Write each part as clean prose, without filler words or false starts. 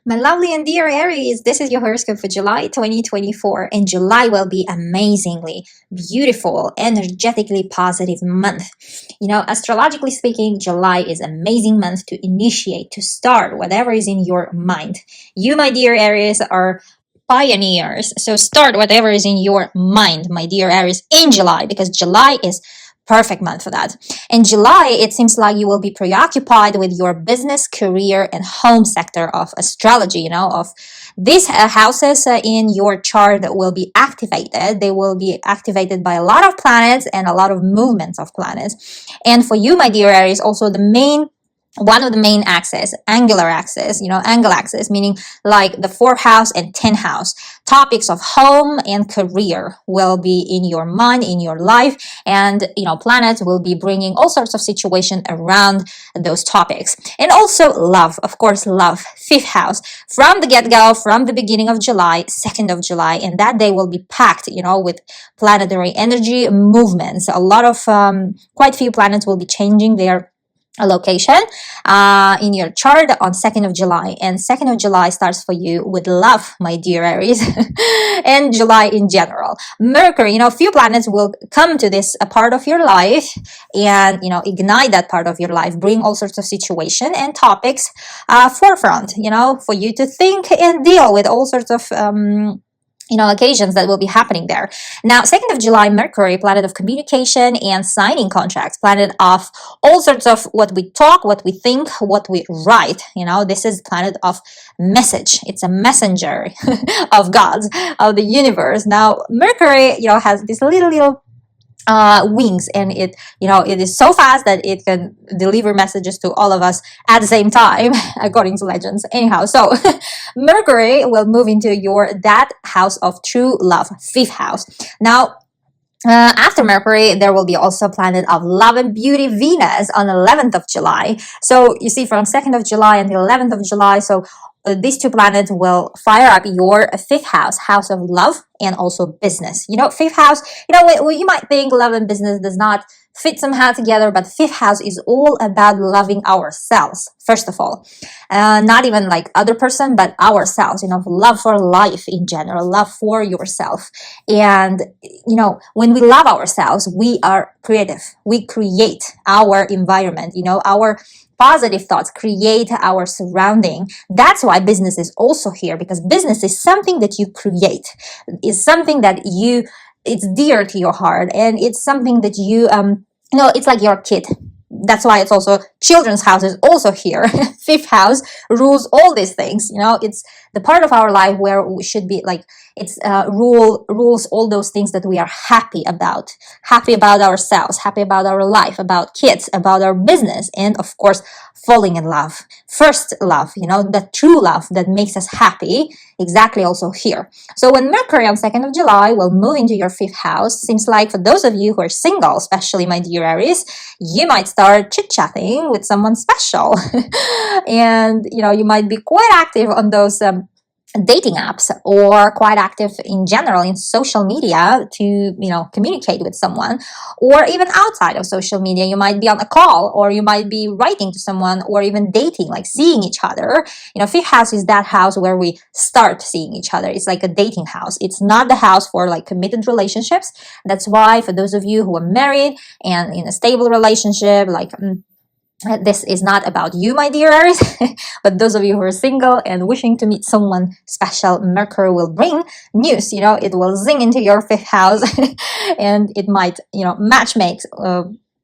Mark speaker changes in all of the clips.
Speaker 1: My lovely and dear Aries, this is your horoscope for July 2024, and July will be amazingly beautiful, energetically positive month. Astrologically speaking, July is an amazing month to initiate, to start whatever is in your mind. You, my dear Aries, are pioneers. So start whatever is in your mind, my dear Aries, in July, because July is perfect month for that. In July, it seems like you will be preoccupied with your business, career, and home sector of astrology, of these houses in your chart that will be activated. They will be activated by a lot of planets and a lot of movements of planets. And for you, my dear Aries, also one of the main axes, angle axis, meaning like the 4th house and 10th house. Topics of home and career will be in your mind, in your life, and planets will be bringing all sorts of situation around those topics. And also love, of course, love, 5th house, from the get-go, from the beginning of July, 2nd of July, and that day will be packed, with planetary energy movements. A lot of quite few planets will be changing their location in your chart on 2nd of July, and 2nd of July starts for you with love, my dear Aries, and July in general. Mercury, few planets will come to this part of your life and ignite that part of your life, bring all sorts of situation and topics forefront, for you to think and deal with all sorts of occasions that will be happening there. Now, 2nd of July, Mercury, planet of communication and signing contracts, planet of all sorts of what we talk, what we think, what we write. This is planet of message. It's a messenger of God, of the universe. Now, Mercury, has this little wings, and it is so fast that it can deliver messages to all of us at the same time, according to legends. Anyhow, so Mercury will move into that house of true love, 5th house. Now, after Mercury, there will be also planet of love and beauty, Venus, on 11th of July. So you see, from 2nd of July until 11th of July, so these two planets will fire up your 5th house of love and also business. 5th house, you might think love and business does not fit somehow together, but 5th house is all about loving ourselves, first of all. Not even like other person, but ourselves, love for life in general, love for yourself. And, when we love ourselves, we are creative. We create our environment, our positive thoughts create our surrounding. That's why business is also here, because business is something that you create. It's something that it's dear to your heart, and it's something that you it's like your kid. That's why it's also children's house is also here. 5th house rules all these things. It's the part of our life where we should be like, it's rules all those things that we are happy about ourselves, happy about our life, about kids, about our business, and of course falling in love. First love, the true love that makes us happy, exactly also here. So when Mercury on 2nd of July will move into your 5th house, seems like for those of you who are single, especially my dear Aries, you might start chit-chatting with someone special. And you might be quite active on those dating apps, or quite active in general in social media to communicate with someone, or even outside of social media. You might be on a call, or you might be writing to someone, or even dating, like seeing each other. 5th house is that house where we start seeing each other. It's like a dating house. It's not the house for like committed relationships. That's why for those of you who are married and in a stable relationship, like this is not about you, my dear Aries, but those of you who are single and wishing to meet someone special, Mercury will bring news. It will zing into your 5th house, and it might, match make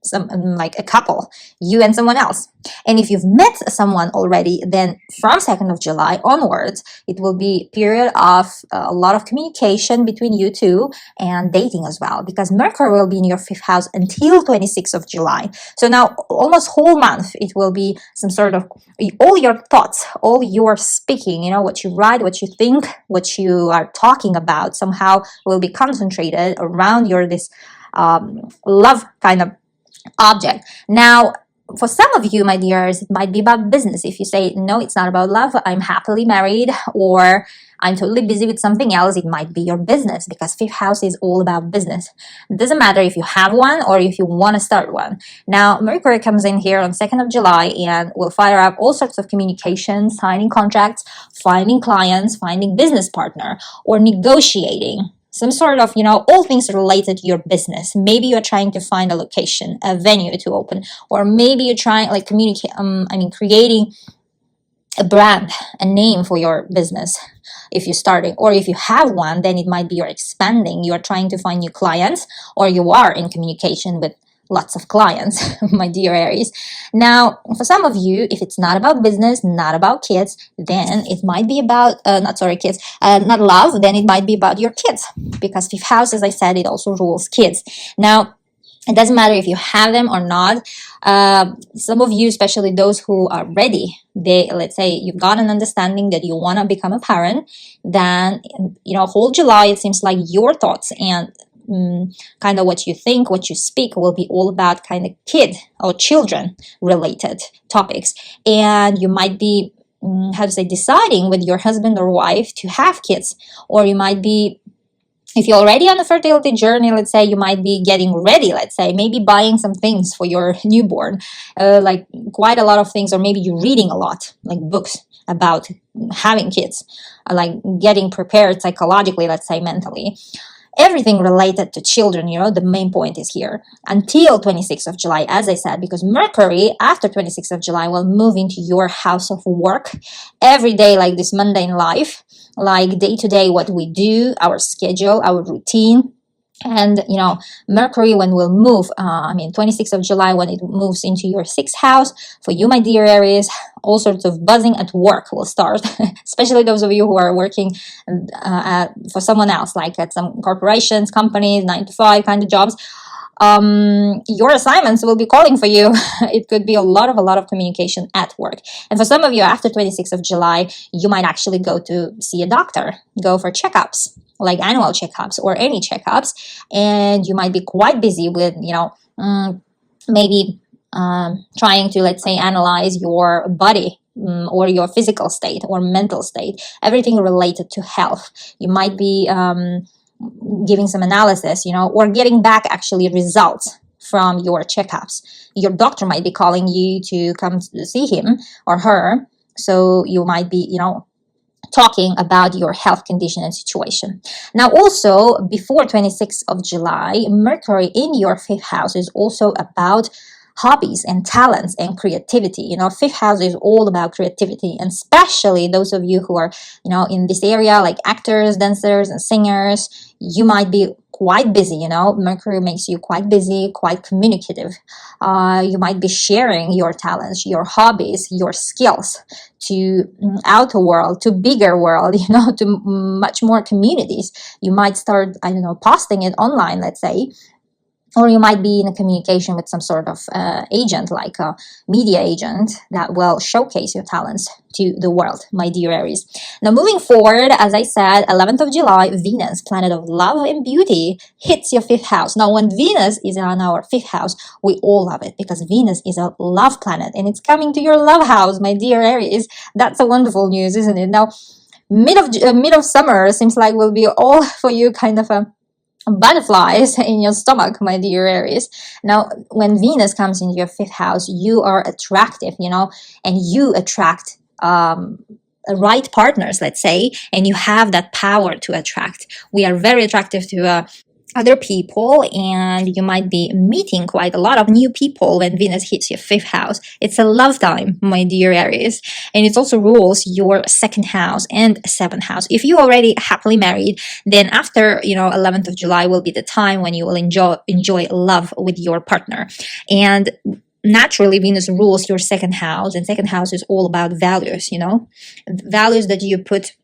Speaker 1: some like a couple, you and someone else. And if you've met someone already, then from 2nd of July onwards, it will be a period of a lot of communication between you two, and dating as well, because Mercury will be in your 5th house until 26th of July. So now almost whole month, it will be some sort of all your thoughts, all your speaking, what you write, what you think, what you are talking about somehow will be concentrated around this love kind of object. Now, for some of you, my dears, it might be about business. If you say, no, it's not about love, I'm happily married, or I'm totally busy with something else, it might be your business, because fifth house is all about business. It doesn't matter if you have one or if you want to start one. Now, Mercury comes in here on 2nd of July and will fire up all sorts of communication, signing contracts, finding clients, finding business partner, or negotiating some sort of, all things related to your business. Maybe you're trying to find a location, a venue to open, or maybe you're trying creating a brand, a name for your business if you're starting, or if you have one, then it might be you're expanding, you're trying to find new clients, or you are in communication with lots of clients, my dear Aries. Now, for some of you, if it's not about business, not about kids, then it might be about, not love, then it might be about your kids, because fifth house, as I said, it also rules kids. Now, it doesn't matter if you have them or not. Some of you, especially those who are ready, let's say you've got an understanding that you want to become a parent, then, whole July, it seems like your thoughts and kind of what you think, what you speak will be all about kind of kid or children related topics. And you might be, deciding with your husband or wife to have kids, or you might be, if you're already on the fertility journey, let's say, you might be getting ready, let's say, maybe buying some things for your newborn, like quite a lot of things, or maybe you're reading a lot, like books about having kids, like getting prepared psychologically, let's say, mentally. Everything related to children, the main point is here until 26th of July, as I said, because Mercury after 26th of July will move into your house of work every day, like this mundane life, like day to day, what we do, our schedule, our routine. And, Mercury, when we'll move, 26th of July, when it moves into your sixth house, for you, my dear Aries, all sorts of buzzing at work will start, especially those of you who are working for someone else, like at some corporations, companies, 9 to 5 kind of jobs. Your assignments will be calling for you. It could be a lot of communication at work. And for some of you, after 26th of July, you might actually go to see a doctor, go for checkups, like annual checkups or any checkups. And you might be quite busy with, maybe trying to, let's say, analyze your body, or your physical state or mental state, everything related to health. You might be giving some analysis, or getting back actually results from your checkups. Your doctor might be calling you to come to see him or her. So you might be, talking about your health condition and situation. Now, also, before 26th of July, Mercury in your fifth house is also about hobbies and talents and creativity. Fifth house is all about creativity, and especially those of you who are, in this area, like actors, dancers, and singers, you might be quite busy. Mercury makes you quite busy, quite communicative. You might be sharing your talents, your hobbies, your skills to outer world, to bigger world, to much more communities. You might start, posting it online, let's say. Or you might be in a communication with some sort of agent, like a media agent, that will showcase your talents to the world, my dear Aries. Now, moving forward, as I said, 11th of July, Venus, planet of love and beauty, hits your fifth house. Now, when Venus is on our fifth house, we all love it, because Venus is a love planet, and it's coming to your love house, my dear Aries. That's a wonderful news, isn't it? Now, mid of summer seems like will be all for you kind of a butterflies in your stomach, my dear Aries. Now, when Venus comes into your fifth house, you are attractive, and you attract right partners, let's say, and you have that power to attract. We are very attractive to other people, and you might be meeting quite a lot of new people when Venus hits your fifth house. It's a love time, my dear Aries, and it also rules your second house and seventh house. If you already happily married, then after 11th of July will be the time when you will enjoy love with your partner. And naturally, Venus rules your second house, and second house is all about values, values that you put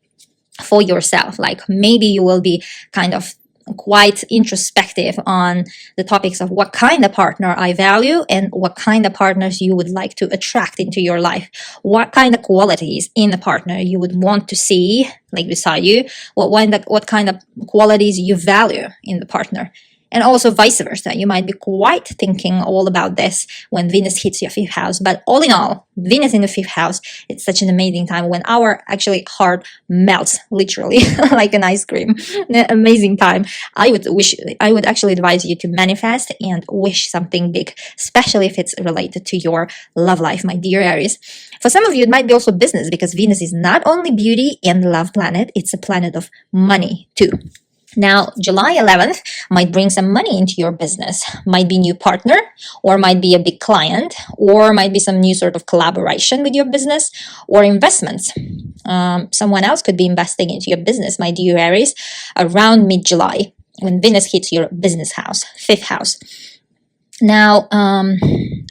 Speaker 1: for yourself. Like maybe you will be kind of quite introspective on the topics of what kind of partner I value and what kind of partners you would like to attract into your life, what kind of qualities in a partner you would want to see like beside you, what kind of qualities you value in the partner. And also vice versa. You might be quite thinking all about this when Venus hits your fifth house. But all in all, Venus in the fifth house, it's such an amazing time when our actually heart melts, literally, like an ice cream. Amazing time. I would actually advise you to manifest and wish something big, especially if it's related to your love life, my dear Aries. For some of you, it might be also business, because Venus is not only beauty and love planet, it's a planet of money too. Now, July 11th might bring some money into your business. Might be new partner, or might be a big client, or might be some new sort of collaboration with your business, or investments. Someone else could be investing into your business, my dear Aries, around mid-July, when Venus hits your business house, fifth house. Now,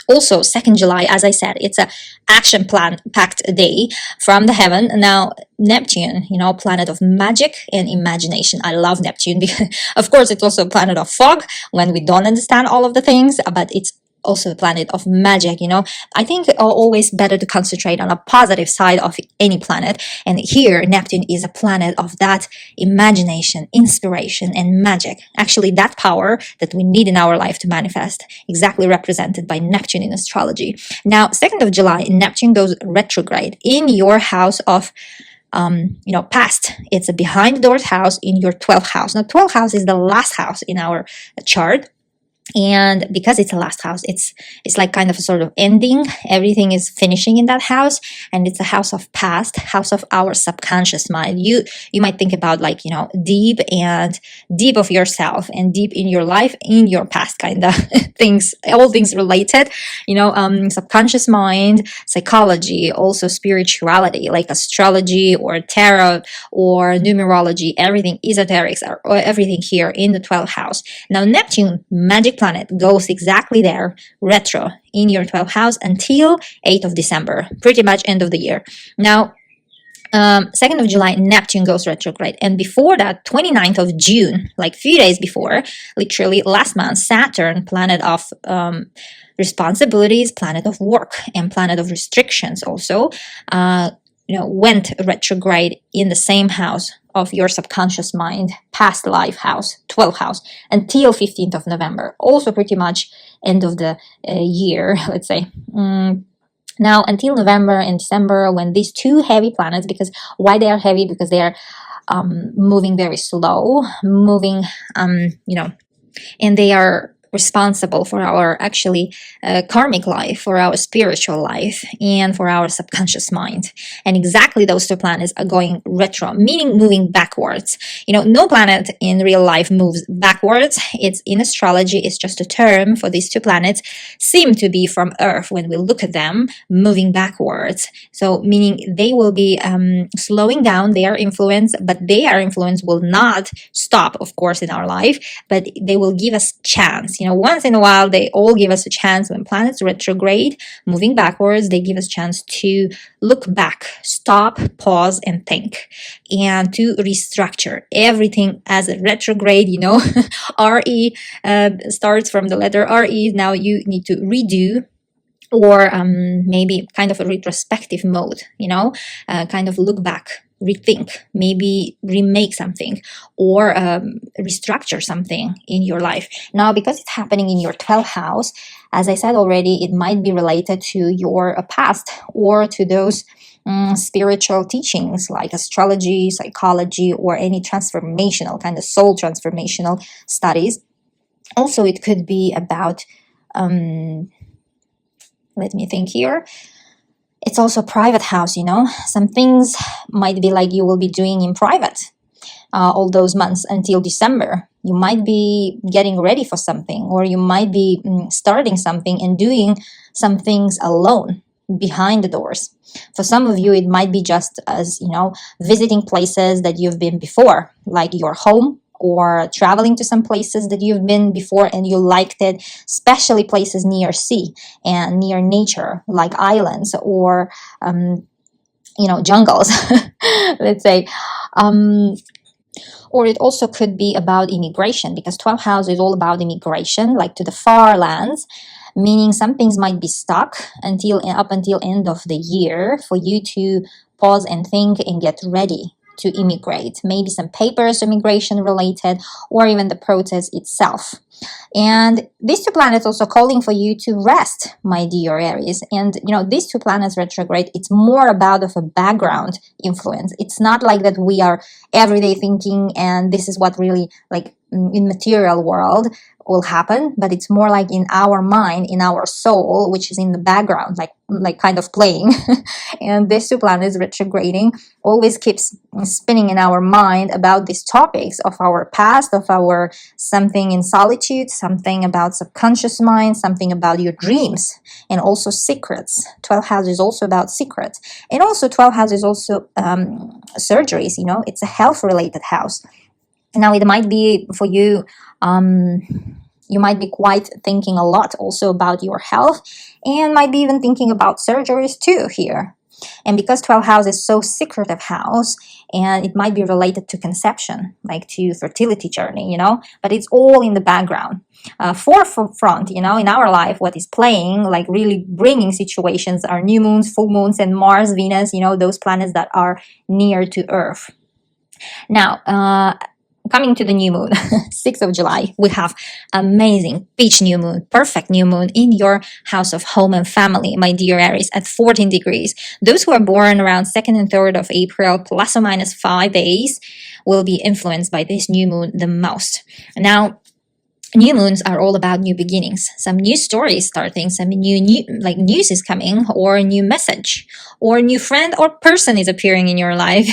Speaker 1: also 2nd July, as I said, it's a action plan packed day from the heaven. Now, Neptune, planet of magic and imagination. I love Neptune because, of course, it's also a planet of fog when we don't understand all of the things, but it's also a planet of magic. I think always better to concentrate on a positive side of any planet, and here Neptune is a planet of that imagination, inspiration, and magic. Actually, that power that we need in our life to manifest, exactly represented by Neptune in astrology. Now, 2nd of July, Neptune goes retrograde in your house of past. It's a behind the doors house in your 12th house. Now, 12th house is the last house in our chart. And because it's a last house, it's like kind of a sort of ending. Everything is finishing in that house, and it's a house of past, house of our subconscious mind. You might think about deep of yourself and deep in your life, in your past, kind of things, all things related. Subconscious mind, psychology, also spirituality, like astrology or tarot or numerology, everything, esoterics, or everything here in the 12th house. Now, Neptune, magic planet, goes exactly there, retro, in your 12th house until 8th of December, pretty much end of the year. Now, 2nd of July, Neptune goes retrograde. And before that, 29th of June, like few days before, literally last month, Saturn, planet of responsibilities, planet of work, and planet of restrictions also, went retrograde in the same house of your subconscious mind, past life house, 12th house, until 15th of November. Also pretty much end of the year, let's say. Now, until November and December, when these two heavy planets, because why they are heavy? Because they are moving very slow, and they are responsible for our actually karmic life, for our spiritual life, and for our subconscious mind. And exactly those two planets are going retro, meaning moving backwards. No planet in real life moves backwards. It's in astrology, it's just a term for these two planets, seem to be from Earth when we look at them, moving backwards. So meaning they will be slowing down their influence, but their influence will not stop, of course, in our life, but they will give us chance. Once in a while, they all give us a chance. When planets retrograde, moving backwards, they give us a chance to look back, stop, pause, and think, and to restructure everything as a retrograde. RE starts from the letter RE. Now you need to redo, or maybe kind of a retrospective mode, kind of look back, rethink, maybe remake something, or restructure something in your life. Now, because it's happening in your 12th house, as I said already, it might be related to your past, or to those spiritual teachings like astrology, psychology, or any transformational, kind of soul transformational studies. Also, it could be about, let me think here. It's also a private house, Some things might be like you will be doing in private all those months until December. You might be getting ready for something, or you might be starting something and doing some things alone behind the doors. For some of you, it might be just as, visiting places that you've been before, like your home, or traveling to some places that you've been before and you liked it, especially places near sea and near nature, like islands or, jungles, let's say. Or it also could be about immigration, because 12th house is all about immigration, like to the far lands, meaning some things might be stuck up until end of the year for you to pause and think and get ready to immigrate, maybe some papers, immigration related, or even the process itself. And these two planets also calling for you to rest, my dear Aries. And these two planets retrograde, it's more about of a background influence. It's not like that we are everyday thinking and this is what really like in material world will happen, but it's more like in our mind, in our soul, which is in the background, like kind of playing. And these two planets retrograding always keeps spinning in our mind about these topics of our past, of our something in solitude, something about subconscious mind, something about your dreams, and also secrets. 12th house is also about secrets, and also 12th house is also surgeries. It's a health related house. Now it might be for you, you might be quite thinking a lot also about your health, and might be even thinking about surgeries too here. And because 12th house is so secretive house, and it might be related to conception, like to fertility journey, but it's all in the background. Forefront, in our life, what is playing, like really bringing situations are new moons, full moons, and Mars, Venus, those planets that are near to Earth. Now, coming to the new moon, 6th of July, we have amazing peach new moon, perfect new moon in your house of home and family, my dear Aries, at 14 degrees. Those who are born around 2nd and 3rd of April, plus or minus 5 days, will be influenced by this new moon the most. Now, new moons are all about new beginnings, some new stories starting, some new like news is coming, or a new message, or a new friend or person is appearing in your life,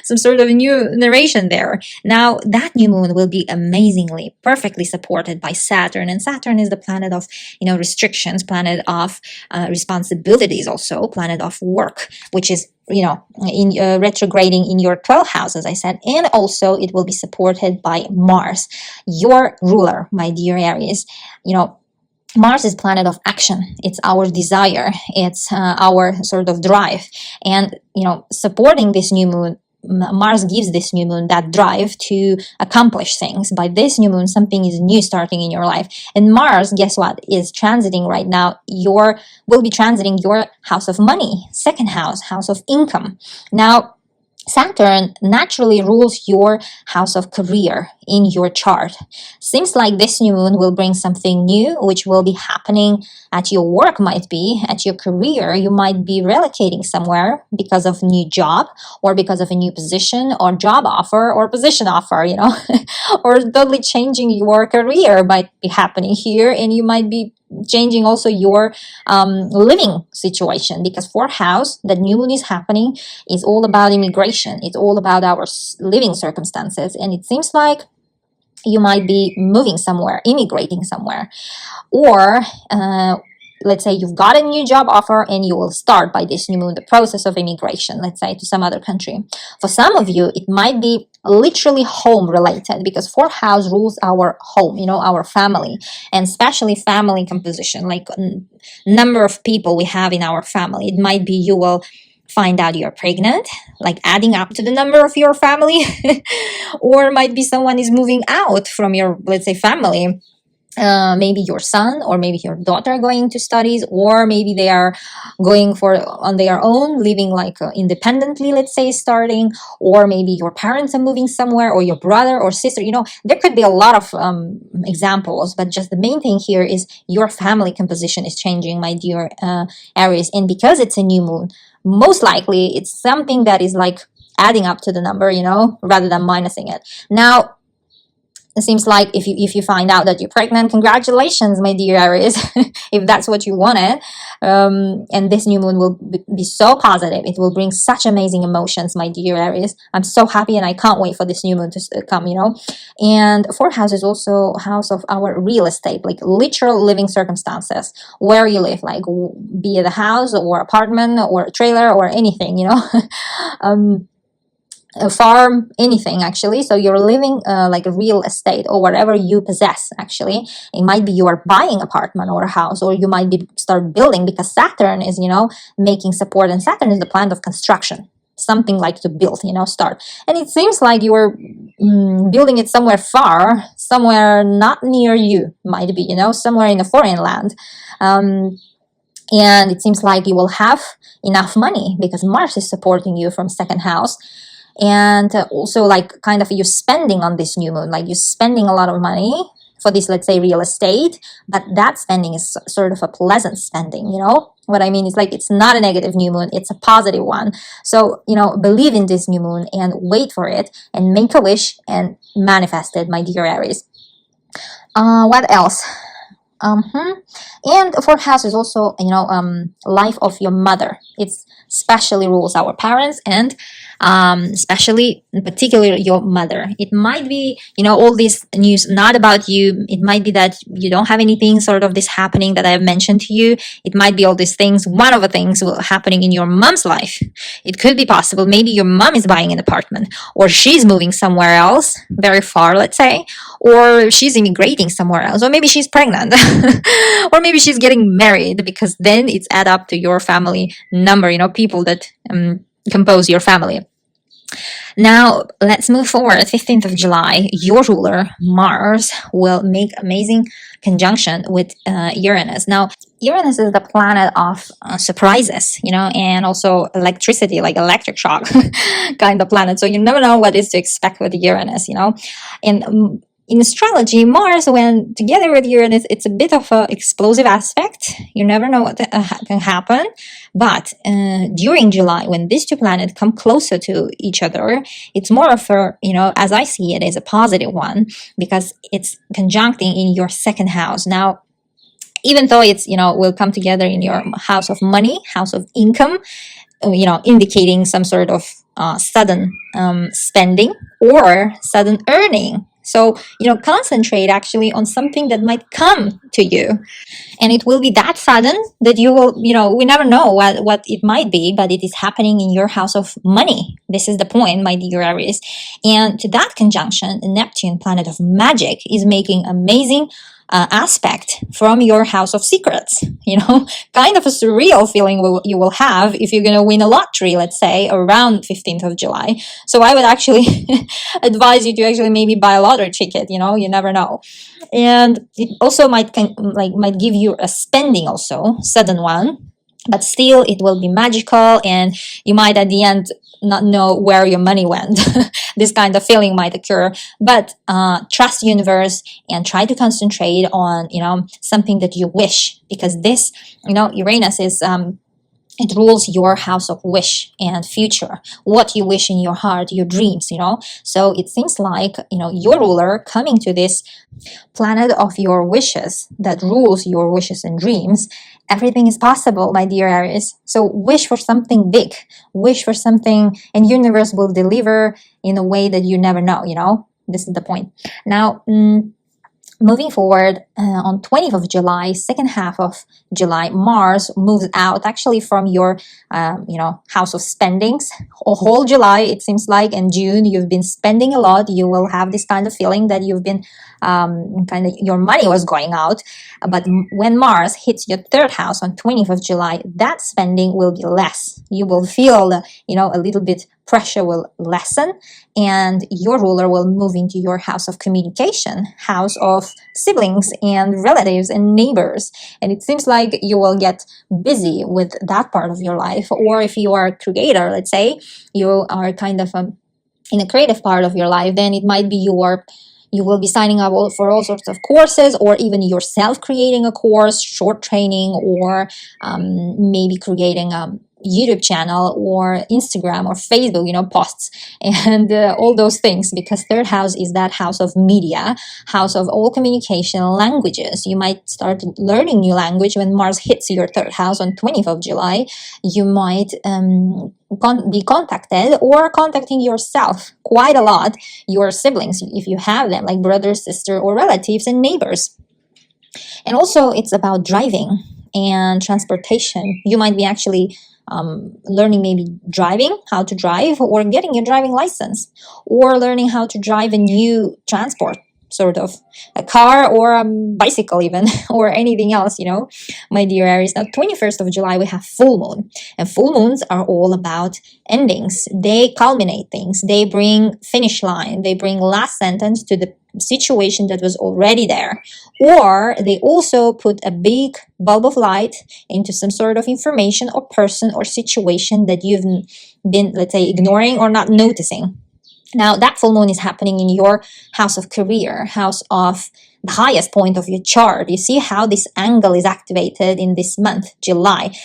Speaker 1: some sort of new narration there. Now that new moon will be amazingly, perfectly supported by Saturn, and Saturn is the planet of restrictions, planet of responsibilities, also planet of work, which is in retrograding in your 12th house, as I said, and also it will be supported by Mars, your ruler, my dear Aries. Mars is planet of action. It's our desire. It's our sort of drive. And, supporting this new moon, Mars gives this new moon that drive to accomplish things. By this new moon, something is new starting in your life. And Mars, guess what, is transiting right now. Will be transiting your house of money, second house, house of income. Now, Saturn naturally rules your house of career in your chart. Seems like this new moon will bring something new, which will be happening at your work, might be at your career. You might be relocating somewhere because of new job, or because of a new position or job offer or position offer, or totally changing your career might be happening here, and you might be changing also your living situation, because fourth house, that new moon is happening, is all about immigration. It's all about our living circumstances, and it seems like you might be moving somewhere, immigrating somewhere, or let's say you've got a new job offer and you will start by this new moon the process of immigration, let's say to some other country. For some of you, it might be literally home related, because fourth house rules our home, our family, and especially family composition, like number of people we have in our family. It might be you will find out you're pregnant, like adding up to the number of your family, or it might be someone is moving out from your, let's say, family. Maybe your son or maybe your daughter going to studies, or maybe they are going for on their own, living like independently, let's say, starting, or maybe your parents are moving somewhere, or your brother or sister. There could be a lot of examples, but just the main thing here is your family composition is changing, my dear Aries. And because it's a new moon, most likely it's something that is like adding up to the number, rather than minusing it. Now, it seems like if you find out that you're pregnant, congratulations, my dear Aries, if that's what you wanted. And this new moon will be so positive. It will bring such amazing emotions, my dear Aries. I'm so happy, and I can't wait for this new moon to come, And fourth house is also house of our real estate, like literal living circumstances, where you live, like be it a house or apartment or a trailer or anything, a farm, anything actually. So you're living like a real estate, or whatever you possess. Actually, it might be you are buying apartment or a house, or you might be start building, because Saturn is making support, and Saturn is the planet of construction, something like to build, start. And it seems like you are building it somewhere far, somewhere not near you, might be, somewhere in a foreign land. And it seems like you will have enough money, because Mars is supporting you from second house. And also like kind of you spending on this new moon, like you're spending a lot of money for this, let's say, real estate, but that spending is sort of a pleasant spending. You know what I mean? It's like it's not a negative new moon, it's a positive one. So, believe in this new moon and wait for it and make a wish and manifest it, my dear Aries. What else? And fourth house is also, life of your mother. It's especially rules our parents, and especially particularly your mother. It might be, all this news not about you. It might be that you don't have anything sort of this happening that I have mentioned to you. It might be all these things. One of the things happening in your mom's life. It could be possible. Maybe your mom is buying an apartment, or she's moving somewhere else, very far, let's say, or she's immigrating somewhere else, or maybe she's pregnant, or maybe she's getting married, because then it's add up to your family number, people that compose your family. Now, let's move forward. 15th of July, your ruler, Mars, will make amazing conjunction with Uranus. Now, Uranus is the planet of surprises, and also electricity, like electric shock kind of planet. So you never know what is to expect with Uranus, And in astrology, Mars, when together with Uranus, it's a bit of an explosive aspect. You never know what can happen. But during July, when these two planets come closer to each other, it's more of a, as I see it, is a positive one, because it's conjuncting in your second house. Now, even though it's, will come together in your house of money, house of income, indicating some sort of sudden spending or sudden earning. So, concentrate actually on something that might come to you. And it will be that sudden that you will, we never know what it might be, but it is happening in your house of money. This is the point, my dear Aries. And to that conjunction, Neptune, planet of magic, is making amazing aspect from your house of secrets. Kind of a surreal feeling you will have if you're going to win a lottery, let's say, around 15th of July. So I would actually advise you to actually maybe buy a lottery ticket. You never know. And it also might give you a spending, also sudden one, but still it will be magical, and you might at the end not know where your money went. This kind of feeling might occur, but trust the universe and try to concentrate on something that you wish, because this Uranus is it rules your house of wish and future, what you wish in your heart, your dreams. So it seems like your ruler coming to this planet of your wishes that rules your wishes and dreams. Everything is possible, my dear Aries. So wish for something big, wish for something, and universe will deliver in a way that you never know. This is the point. Now, moving forward, on 20th of July, second half of July, Mars moves out actually from your, house of spendings. A whole July, it seems like, and June, you've been spending a lot. You will have this kind of feeling that you've been your money was going out. But when Mars hits your third house on 20th of July, that spending will be less. You will feel, a little bit pressure will lessen, and your ruler will move into your house of communication, house of siblings and relatives and neighbors. And it seems like you will get busy with that part of your life. Or if you are a creator, let's say, you are kind of in a creative part of your life, then it might be you will be signing up for all sorts of courses, or even yourself creating a course, short training, or maybe creating a YouTube channel or Instagram or Facebook, posts and all those things, because third house is that house of media, house of all communication, languages. You might start learning new language when Mars hits your third house on 20th of July. You might be contacted or contacting yourself quite a lot, your siblings, if you have them, like brothers, sister, or relatives and neighbors. And also it's about driving and transportation. You might be actually learning maybe driving, how to drive, or getting your driving license, or learning how to drive a new transport. sort of a car or a bicycle even, or anything else, my dear Aries. Now, 21st of July, we have full moon. And full moons are all about endings. They culminate things. They bring finish line. They bring last sentence to the situation that was already there. Or they also put a big bulb of light into some sort of information or person or situation that you've been, let's say, ignoring or not noticing. Now, that full moon is happening in your house of career, house of the highest point of your chart. You see how this angle is activated in this month, July.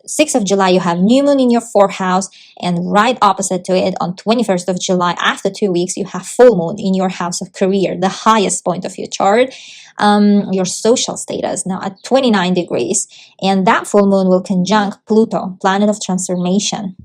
Speaker 1: 6th of July, you have new moon in your 4th house, and right opposite to it, on 21st of July, after 2 weeks, you have full moon in your house of career, the highest point of your chart, your social status, now at 29 degrees. And that full moon will conjunct Pluto, planet of transformation.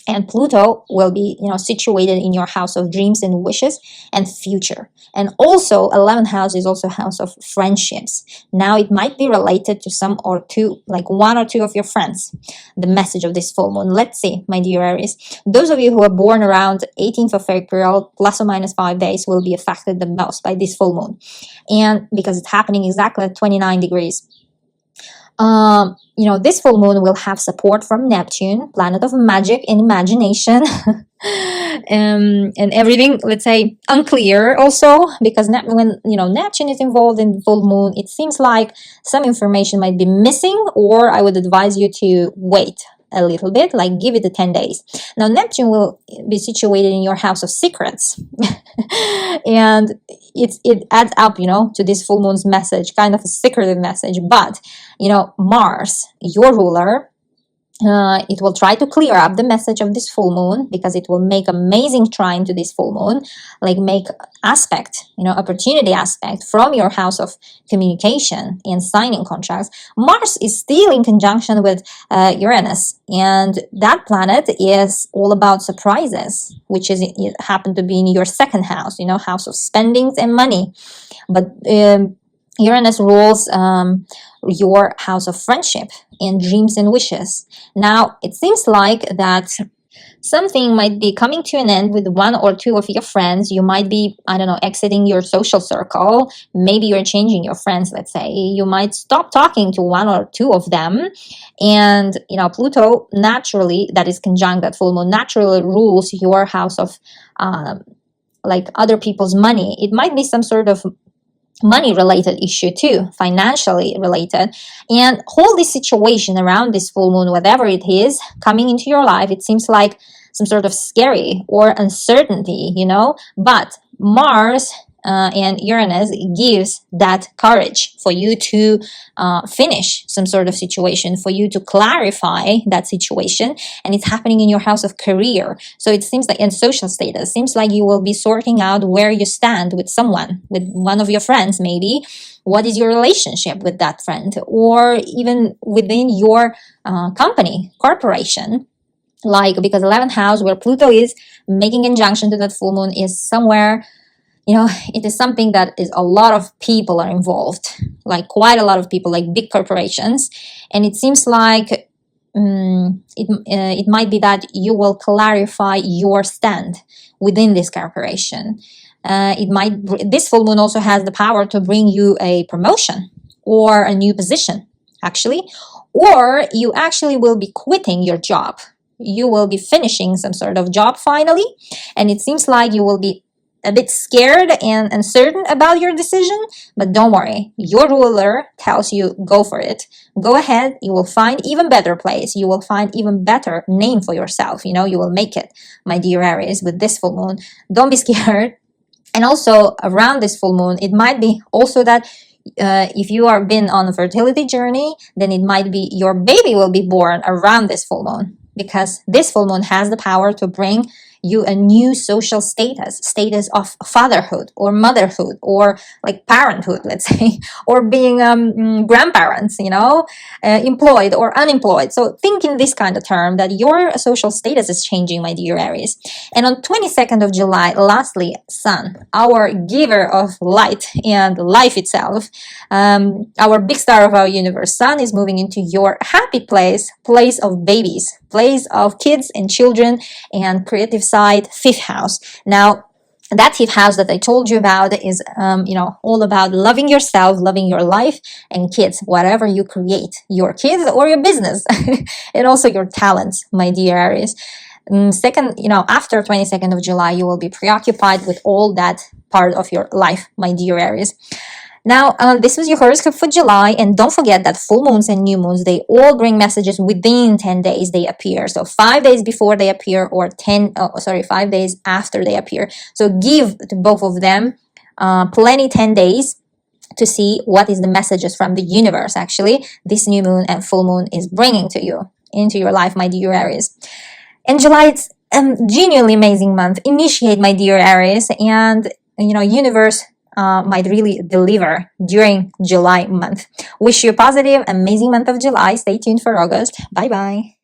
Speaker 1: And Pluto will be, situated in your house of dreams and wishes and future. And also, 11th house is also a house of friendships. Now, it might be related to some or two, like one or two of your friends, the message of this full moon. Let's see, my dear Aries. Those of you who are born around 18th of April, plus or minus 5 days, will be affected the most by this full moon. And because it's happening exactly at 29 degrees. This full moon will have support from Neptune, planet of magic and imagination, and everything, let's say, unclear also, because when Neptune is involved in the full moon, it seems like some information might be missing, or I would advise you to wait a little bit, like give it 10 days. Now, Neptune will be situated in your house of secrets. And it adds up, to this full moon's message, kind of a secretive message. But, Mars, your ruler, it will try to clear up the message of this full moon, because it will make amazing trine to this full moon, like make aspect, opportunity aspect from your house of communication and signing contracts. Mars is still in conjunction with Uranus, and that planet is all about surprises, which is it happened to be in your 2nd house, house of spendings and money. But Uranus rules your house of friendship and dreams and wishes. Now, it seems like that something might be coming to an end with one or two of your friends. You might be, exiting your social circle. Maybe you're changing your friends, let's say. You might stop talking to one or two of them. And, Pluto naturally, that is conjunct that full moon, naturally rules your house of, other people's money. It might be some sort of money related issue too, financially related. And hold this situation around this full moon, whatever it is coming into your life, it seems like some sort of scary or uncertainty, but Mars and Uranus gives that courage for you to finish some sort of situation, for you to clarify that situation. And it's happening in your house of career. So it seems like in social status, seems like you will be sorting out where you stand with someone, with one of your friends maybe. What is your relationship with that friend, or even within your company, corporation? Because 11th house, where Pluto is making conjunction to that full moon, is somewhere, it is something that is a lot of people are involved, like quite a lot of people, like big corporations. And it seems like it might be that you will clarify your stand within this corporation. This full moon also has the power to bring you a promotion or a new position, actually, or you actually will be quitting your job. You will be finishing some sort of job finally, and it seems like you will be a bit scared and uncertain about your decision, but don't worry. Your ruler tells you go for it. Go ahead. You will find even better place. You will find even better name for yourself. You will make it, my dear Aries, with this full moon. Don't be scared. And also around this full moon, it might be also that if you are been on a fertility journey, then it might be your baby will be born around this full moon, because this full moon has the power to bring you a new social status of fatherhood or motherhood, or like parenthood, let's say, or being grandparents, employed or unemployed. So think in this kind of term that your social status is changing, my dear Aries. And on 22nd of July, lastly, Sun, our giver of light and life itself, our big star of our universe, Sun, is moving into your happy place of babies, place of kids and children and creative side, 5th house. Now, That fifth house that I told you about is, all about loving yourself, loving your life, and kids, whatever you create, your kids or your business, and also your talents, my dear Aries. Second, after 22nd of July, you will be preoccupied with all that part of your life, my dear Aries. Now, this was your horoscope for July, and don't forget that full moons and new moons, they all bring messages within 10 days they appear. So 5 days before they appear, or 5 days after they appear. So give to both of them plenty 10 days to see what is the messages from the universe, actually, this new moon and full moon is bringing to you, into your life, my dear Aries. In July, it's a genuinely amazing month. Initiate, my dear Aries, and universe might really deliver during July month. Wish you a positive, amazing month of July. Stay tuned for August. Bye bye.